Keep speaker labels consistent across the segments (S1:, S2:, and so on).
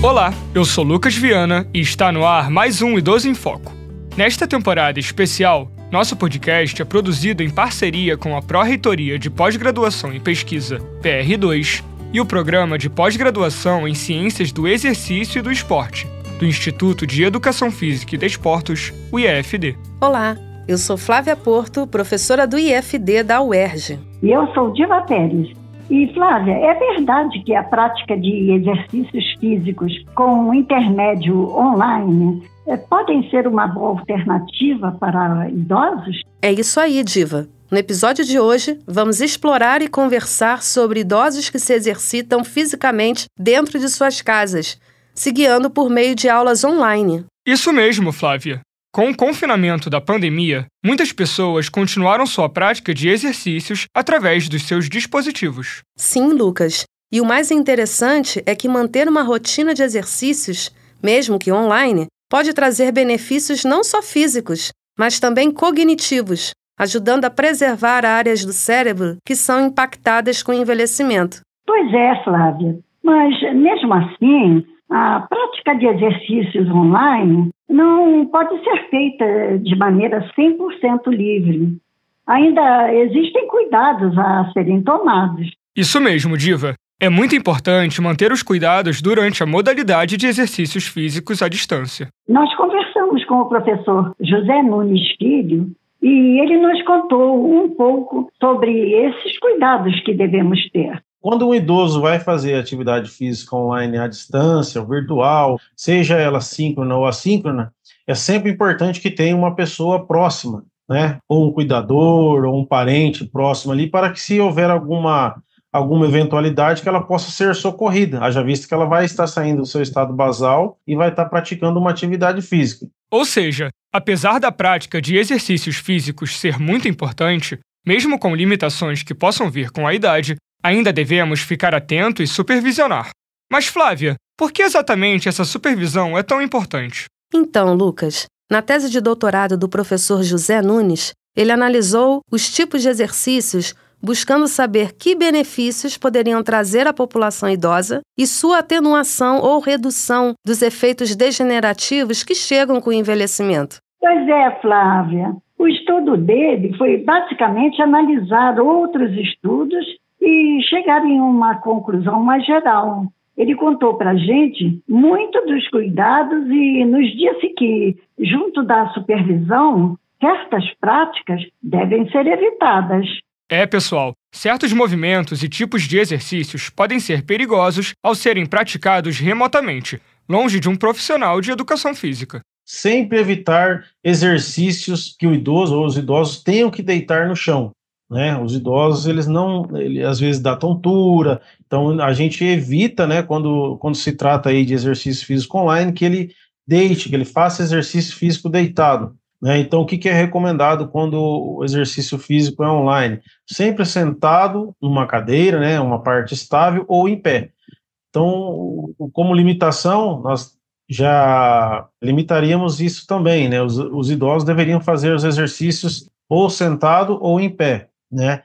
S1: Olá, eu sou Lucas Viana e está no ar mais um Idoso em Foco. Nesta temporada especial, nosso podcast é produzido em parceria com a Pró-Reitoria de Pós-Graduação em Pesquisa, PR2, e o Programa de Pós-Graduação em Ciências do Exercício e do Esporte, do Instituto de Educação Física e Desportos, o IEFD.
S2: Olá, eu sou Flávia Porto, professora do IEFD da UERJ.
S3: E eu sou Diva Pérez. E, Flávia, é verdade que a prática de exercícios físicos com intermédio online podem ser uma boa alternativa para idosos?
S2: É isso aí, Diva. No episódio de hoje, vamos explorar e conversar sobre idosos que se exercitam fisicamente dentro de suas casas, se guiando por meio de aulas online.
S1: Isso mesmo, Flávia. Com o confinamento da pandemia, muitas pessoas continuaram sua prática de exercícios através dos seus dispositivos.
S2: Sim, Lucas. E o mais interessante é que manter uma rotina de exercícios, mesmo que online, pode trazer benefícios não só físicos, mas também cognitivos, ajudando a preservar áreas do cérebro que são impactadas com o envelhecimento.
S3: Pois é, Flávia. Mas, mesmo assim, a prática de exercícios online não pode ser feita de maneira 100% livre. Ainda existem cuidados a serem tomados.
S1: Isso mesmo, Diva. É muito importante manter os cuidados durante a modalidade de exercícios físicos à distância.
S3: Nós conversamos com o professor José Nunes Filho e ele nos contou um pouco sobre esses cuidados que devemos ter.
S4: Quando um idoso vai fazer atividade física online à distância, ou virtual, seja ela síncrona ou assíncrona, é sempre importante que tenha uma pessoa próxima, né? Ou um cuidador, ou um parente próximo ali, para que se houver alguma eventualidade que ela possa ser socorrida, haja visto que ela vai estar saindo do seu estado basal e vai estar praticando uma atividade física.
S1: Ou seja, apesar da prática de exercícios físicos ser muito importante, mesmo com limitações que possam vir com a idade, ainda devemos ficar atento e supervisionar. Mas, Flávia, por que exatamente essa supervisão é tão importante?
S2: Então, Lucas, na tese de doutorado do professor José Nunes, ele analisou os tipos de exercícios buscando saber que benefícios poderiam trazer à população idosa e sua atenuação ou redução dos efeitos degenerativos que chegam com o envelhecimento.
S3: Pois é, Flávia. O estudo dele foi basicamente analisar outros estudos e chegar em uma conclusão mais geral. Ele contou para a gente muito dos cuidados e nos disse que, junto da supervisão, certas práticas devem ser evitadas.
S1: Pessoal, certos movimentos e tipos de exercícios podem ser perigosos ao serem praticados remotamente, longe de um profissional de educação física.
S4: Sempre evitar exercícios que o idoso ou os idosos tenham que deitar no chão. Né? Os idosos, eles às vezes dá tontura, então a gente evita, né, quando se trata aí de exercício físico online, que ele deite, que ele faça exercício físico deitado. Né? Então, o que é recomendado quando o exercício físico é online? Sempre sentado numa cadeira, né, uma parte estável ou em pé. Então, como limitação, nós já limitaríamos isso também, né? Os idosos deveriam fazer os exercícios ou sentado ou em pé. Né?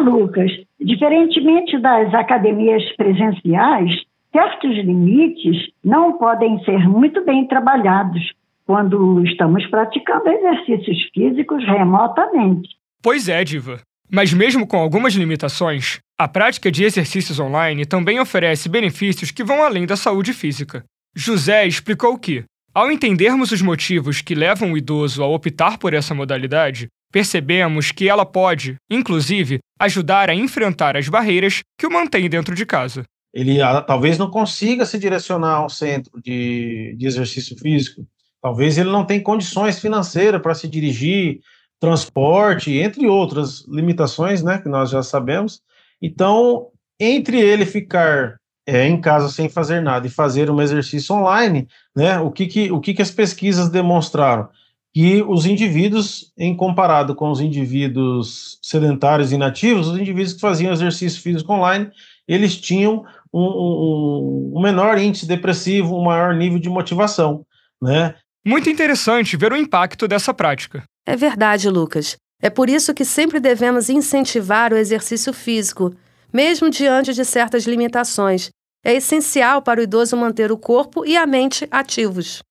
S3: Lucas, diferentemente das academias presenciais, certos limites não podem ser muito bem trabalhados quando estamos praticando exercícios físicos remotamente.
S1: Pois é, Diva. Mas mesmo com algumas limitações, a prática de exercícios online também oferece benefícios que vão além da saúde física. José explicou que, ao entendermos os motivos que levam o idoso a optar por essa modalidade, percebemos que ela pode, inclusive, ajudar a enfrentar as barreiras que o mantêm dentro de casa.
S4: Ele talvez não consiga se direcionar a um centro de exercício físico. Talvez ele não tenha condições financeiras para se dirigir, transporte, entre outras limitações, né, que nós já sabemos. Então, entre ele ficar em casa sem fazer nada e fazer um exercício online, né, o que as pesquisas demonstraram? Que os indivíduos, em comparado com os indivíduos sedentários e inativos, os indivíduos que faziam exercício físico online, eles tinham um menor índice depressivo, um maior nível de motivação, né?
S1: Muito interessante ver o impacto dessa prática.
S2: É verdade, Lucas. É por isso que sempre devemos incentivar o exercício físico, mesmo diante de certas limitações, é essencial para o idoso manter o corpo e a mente ativos.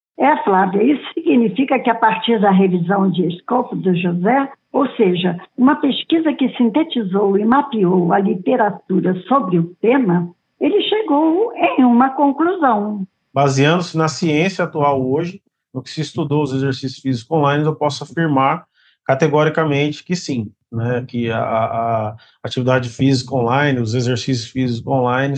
S3: Flávia, isso significa que a partir da revisão de escopo do José, ou seja, uma pesquisa que sintetizou e mapeou a literatura sobre o tema, ele chegou em uma conclusão.
S4: Baseando-se na ciência atual hoje, no que se estudou os exercícios físicos online, eu posso afirmar categoricamente que sim, né, que a atividade física online, os exercícios físicos online,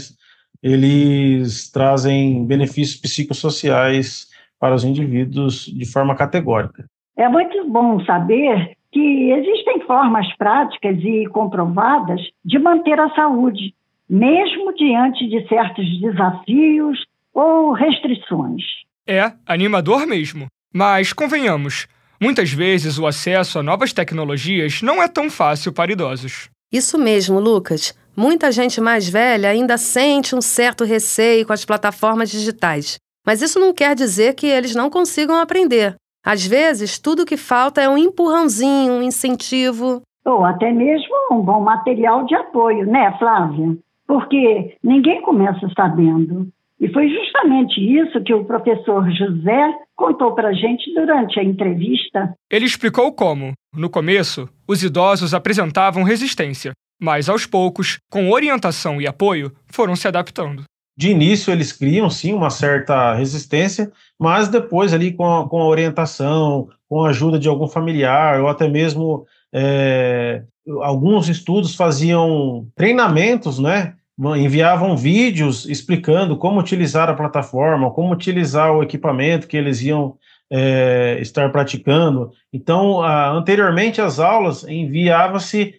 S4: eles trazem benefícios psicossociais para os indivíduos de forma categórica.
S3: É muito bom saber que existem formas práticas e comprovadas de manter a saúde, mesmo diante de certos desafios ou restrições.
S1: É animador mesmo. Mas, convenhamos, muitas vezes o acesso a novas tecnologias não é tão fácil para idosos.
S2: Isso mesmo, Lucas. Muita gente mais velha ainda sente um certo receio com as plataformas digitais. Mas isso não quer dizer que eles não consigam aprender. Às vezes, tudo o que falta é um empurrãozinho, um incentivo.
S3: Ou até mesmo um bom material de apoio, né, Flávia? Porque ninguém começa sabendo. E foi justamente isso que o professor José contou para a gente durante a entrevista.
S1: Ele explicou como, no começo, os idosos apresentavam resistência, mas aos poucos, com orientação e apoio, foram se adaptando.
S4: De início, eles criam, sim, uma certa resistência, mas depois, ali, com a orientação, com a ajuda de algum familiar, ou até mesmo alguns estudos faziam treinamentos, né? Enviavam vídeos explicando como utilizar a plataforma, como utilizar o equipamento que eles iam estar praticando. Então, anteriormente às aulas, enviava-se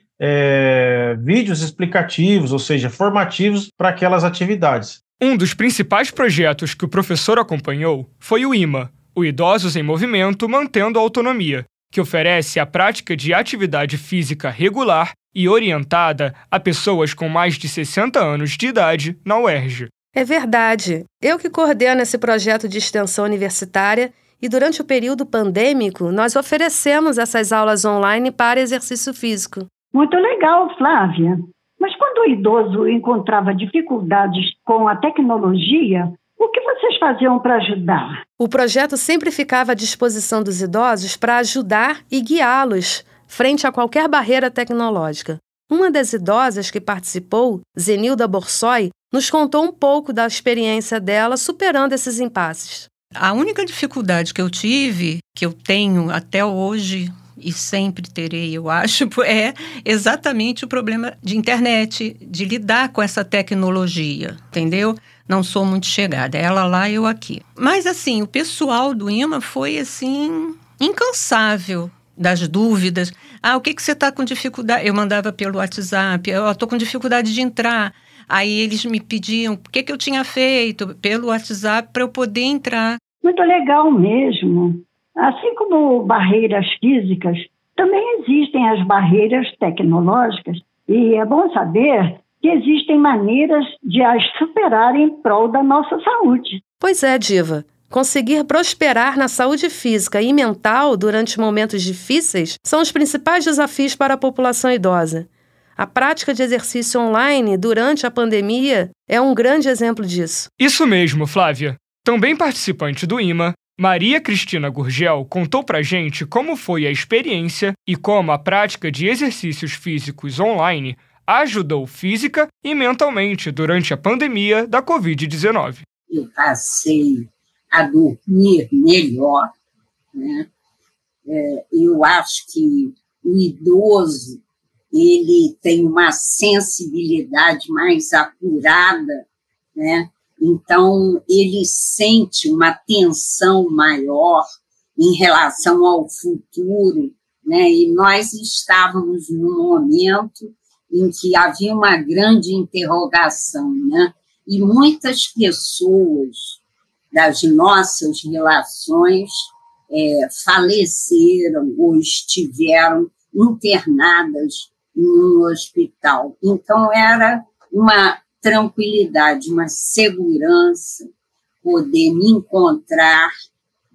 S4: vídeos explicativos, ou seja, formativos para aquelas atividades.
S1: Um dos principais projetos que o professor acompanhou foi o IMA, o Idosos em Movimento Mantendo a Autonomia, que oferece a prática de atividade física regular e orientada a pessoas com mais de 60 anos de idade na UERJ.
S2: É verdade. Eu que coordeno esse projeto de extensão universitária e durante o período pandêmico nós oferecemos essas aulas online para exercício físico.
S3: Muito legal, Flávia. Mas quando o idoso encontrava dificuldades com a tecnologia, o que vocês faziam para ajudar?
S2: O projeto sempre ficava à disposição dos idosos para ajudar e guiá-los frente a qualquer barreira tecnológica. Uma das idosas que participou, Zenilda Borsoi, nos contou um pouco da experiência dela superando esses impasses.
S5: A única dificuldade que eu tive, que eu tenho até hoje e sempre terei, eu acho, é exatamente o problema de internet, de lidar com essa tecnologia, entendeu? Não sou muito chegada, ela lá, eu aqui. Mas, assim, o pessoal do IMA foi, assim, incansável das dúvidas. O que você está com dificuldade? Eu mandava pelo WhatsApp, eu estou com dificuldade de entrar. Aí eles me pediam o que eu tinha feito pelo WhatsApp para eu poder entrar.
S3: Muito legal mesmo. Assim como barreiras físicas, também existem as barreiras tecnológicas. E é bom saber que existem maneiras de as superar em prol da nossa saúde.
S2: Pois é, Diva. Conseguir prosperar na saúde física e mental durante momentos difíceis são os principais desafios para a população idosa. A prática de exercício online durante a pandemia é um grande exemplo disso.
S1: Isso mesmo, Flávia. Também participante do IMA, Maria Cristina Gurgel contou pra gente como foi a experiência e como a prática de exercícios físicos online ajudou física e mentalmente durante a pandemia da Covid-19.
S6: Eu passei a dormir melhor, né? Eu acho que o idoso ele tem uma sensibilidade mais apurada, né? Então, ele sente uma tensão maior em relação ao futuro, né? E nós estávamos num momento em que havia uma grande interrogação, né? E muitas pessoas das nossas relações faleceram ou estiveram internadas em um hospital. Então, era uma tranquilidade, uma segurança, poder me encontrar,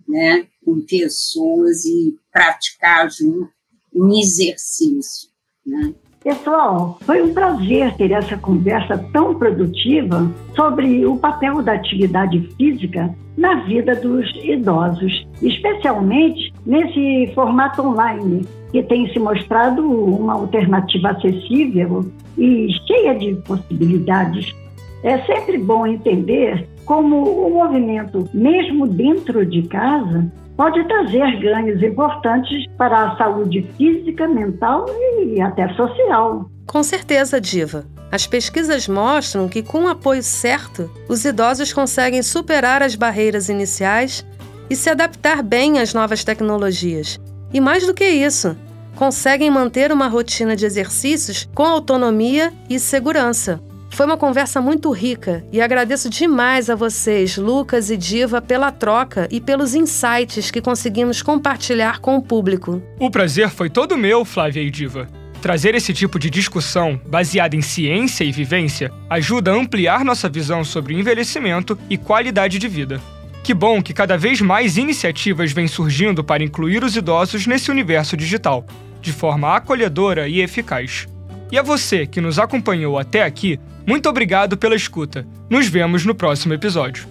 S6: né, com pessoas e praticar junto um exercício, né?
S3: Pessoal, foi um prazer ter essa conversa tão produtiva sobre o papel da atividade física na vida dos idosos, especialmente nesse formato online, que tem se mostrado uma alternativa acessível e cheia de possibilidades. É sempre bom entender como o movimento, mesmo dentro de casa, pode trazer ganhos importantes para a saúde física, mental e até social.
S2: Com certeza, Diva. As pesquisas mostram que, com o apoio certo, os idosos conseguem superar as barreiras iniciais e se adaptar bem às novas tecnologias. E mais do que isso, conseguem manter uma rotina de exercícios com autonomia e segurança. Foi uma conversa muito rica e agradeço demais a vocês, Lucas e Diva, pela troca e pelos insights que conseguimos compartilhar com o público.
S1: O prazer foi todo meu, Flávia e Diva. Trazer esse tipo de discussão, baseada em ciência e vivência, ajuda a ampliar nossa visão sobre envelhecimento e qualidade de vida. Que bom que cada vez mais iniciativas vêm surgindo para incluir os idosos nesse universo digital, de forma acolhedora e eficaz. E a você que nos acompanhou até aqui, muito obrigado pela escuta. Nos vemos no próximo episódio.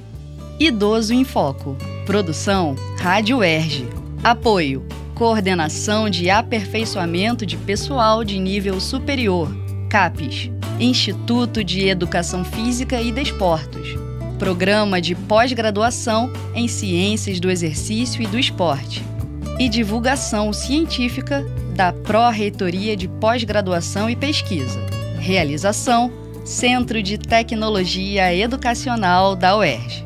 S7: Idoso em Foco. Produção Rádio UERJ. Apoio. Coordenação de Aperfeiçoamento de Pessoal de Nível Superior. CAPES. Instituto de Educação Física e Desportos. Programa de Pós-Graduação em Ciências do Exercício e do Esporte. E divulgação científica da Pró-Reitoria de Pós-Graduação e Pesquisa. Realização: Centro de Tecnologia Educacional da UERJ.